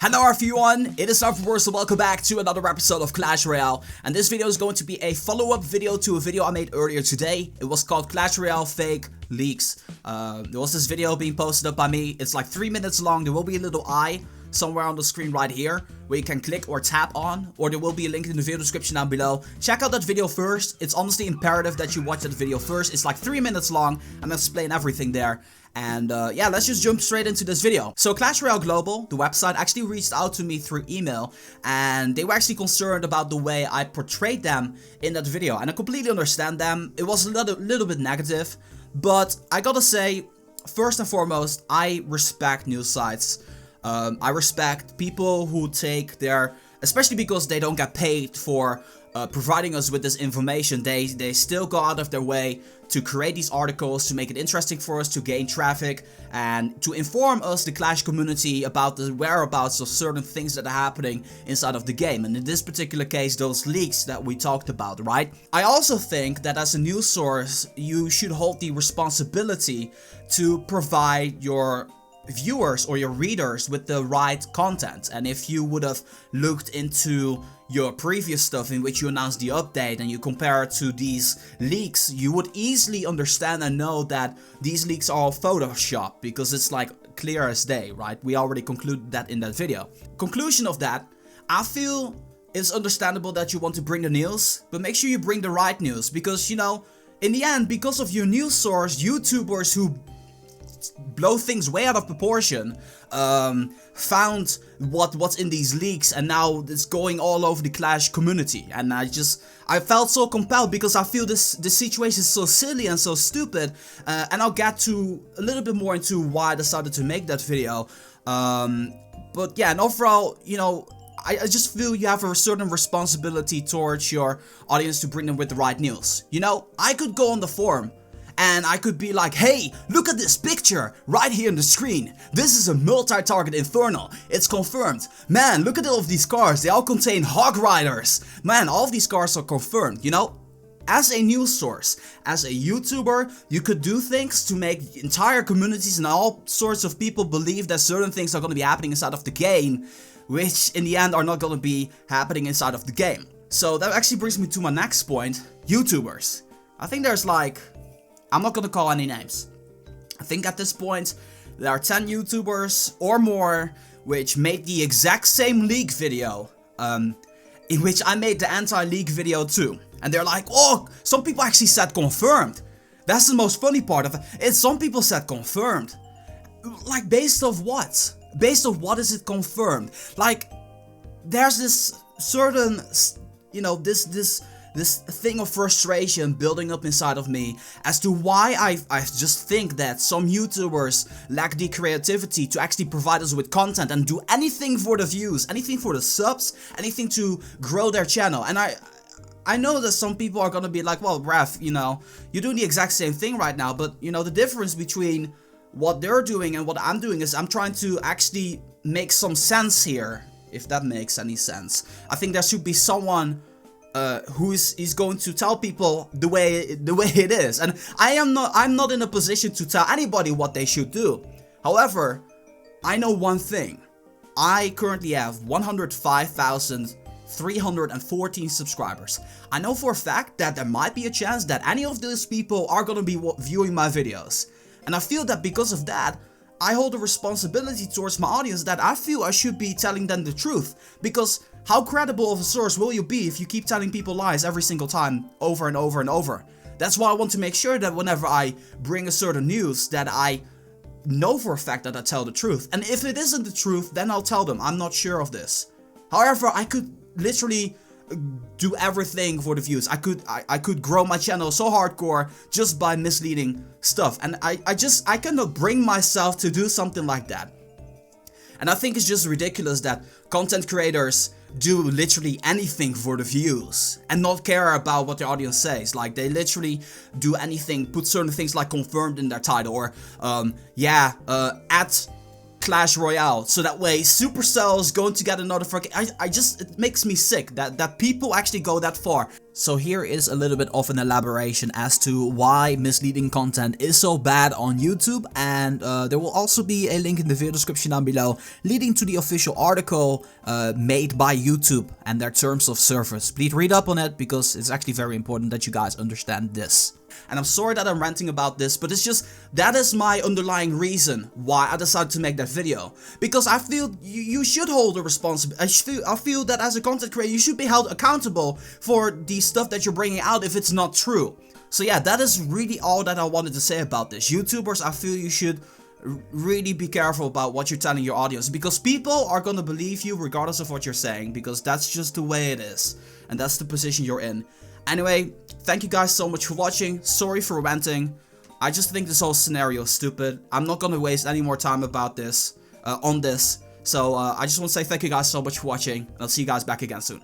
Hello everyone, it is Arthur, welcome back to another episode of Clash Royale. And this video is going to be a follow-up video to a video I made earlier today. It was called Clash Royale Fake Leaks. There was this video being posted up by me. It's like 3 minutes long. There will be a little eye somewhere on the screen right here where you can click or tap on, or there will be a link in the video description down below. Check out that video first. It's honestly imperative that you watch that video first. It's like 3 minutes long. I'm gonna explain everything there. And yeah, let's just jump straight into this video. So Clash Royale Global, the website, actually reached out to me through email, and they were actually concerned about the way I portrayed them in that video. And I completely understand them. It was a little bit negative, but I gotta say, first and foremost, I respect news sites. I respect people who take their, especially because they don't get paid for providing us with this information, they still go out of their way to create these articles, to make it interesting for us, to gain traffic, and to inform us, the Clash community, about the whereabouts of certain things that are happening inside of the game. And in this particular case, those leaks that we talked about, right? I also think that as a news source, you should hold the responsibility to provide your viewers or your readers with the right content. And if you would have looked into your previous stuff in which you announced the update and you compare it to these leaks, you would easily understand and know that these leaks are all Photoshop, because it's like clear as day, right? We already concluded that in that video. Conclusion of that, I feel it's understandable that you want to bring the news, but make sure you bring the right news, because, you know, in the end, because of your news source, YouTubers who blow things way out of proportion found what's in these leaks, and now it's going all over the Clash community. And I felt so compelled, because I feel this situation is so silly and so stupid, and I'll get to a little bit more into why I decided to make that video. But yeah, and overall, you know, I just feel you have a certain responsibility towards your audience to bring them with the right news. You know, I could go on the forum and I could be like, hey, look at this picture right here on the screen. This is a multi-target Infernal. It's confirmed. Man, look at all of these cars. They all contain Hog Riders. Man, all of these cars are confirmed, you know? As a news source, as a YouTuber, you could do things to make entire communities and all sorts of people believe that certain things are going to be happening inside of the game, which in the end are not going to be happening inside of the game. So that actually brings me to my next point. YouTubers. I think there's like, I'm not gonna call any names. I think at this point there are 10 YouTubers or more which made the exact same leak video, in which I made the anti-leak video too. And they're like, oh, some people actually said confirmed. That's the most funny part of it. It's some people said confirmed. Like, based off what? Based off what is it confirmed? Like, there's this certain, you know, this thing of frustration building up inside of me as to why I just think that some YouTubers lack the creativity to actually provide us with content and do anything for the views, anything for the subs, anything to grow their channel. And I know that some people are gonna be like, well, Raf, you know, you're doing the exact same thing right now, but you know, the difference between what they're doing and what I'm doing is I'm trying to actually make some sense here, if that makes any sense. I think there should be someone who is going to tell people the way it is, and I'm not in a position to tell anybody what they should do. However, I know one thing. I currently have 105,314 subscribers. I know for a fact that there might be a chance that any of those people are gonna be viewing my videos, and I feel that because of that, I hold a responsibility towards my audience that I feel I should be telling them the truth. Because how credible of a source will you be if you keep telling people lies every single time, over and over and over? That's why I want to make sure that whenever I bring a certain news, that I know for a fact that I tell the truth. And if it isn't the truth, then I'll tell them I'm not sure of this. However, I could literally do everything for the views. I could grow my channel so hardcore just by misleading stuff, and I cannot bring myself to do something like that. And I think it's just ridiculous that content creators do literally anything for the views and not care about what their audience says. Like, they literally do anything, put certain things like confirmed in their title, or at Clash Royale, so that way Supercell is going to get another fucking... it makes me sick that people actually go that far. So here is a little bit of an elaboration as to why misleading content is so bad on YouTube, and there will also be a link in the video description down below leading to the official article made by YouTube and their terms of service. Please read up on it because it's actually very important that you guys understand this. And I'm sorry that I'm ranting about this, but it's just, that is my underlying reason why I decided to make that video. Because I feel you should hold a responsibility. I feel that as a content creator, you should be held accountable for the stuff that you're bringing out if it's not true. So yeah, that is really all that I wanted to say about this. YouTubers, I feel you should really be careful about what you're telling your audience, because people are gonna believe you regardless of what you're saying, because that's just the way it is. And that's the position you're in. Anyway, thank you guys so much for watching. Sorry for ranting. I just think this whole scenario is stupid. I'm not gonna waste any more time about this, on this. So I just want to say thank you guys so much for watching. And I'll see you guys back again soon.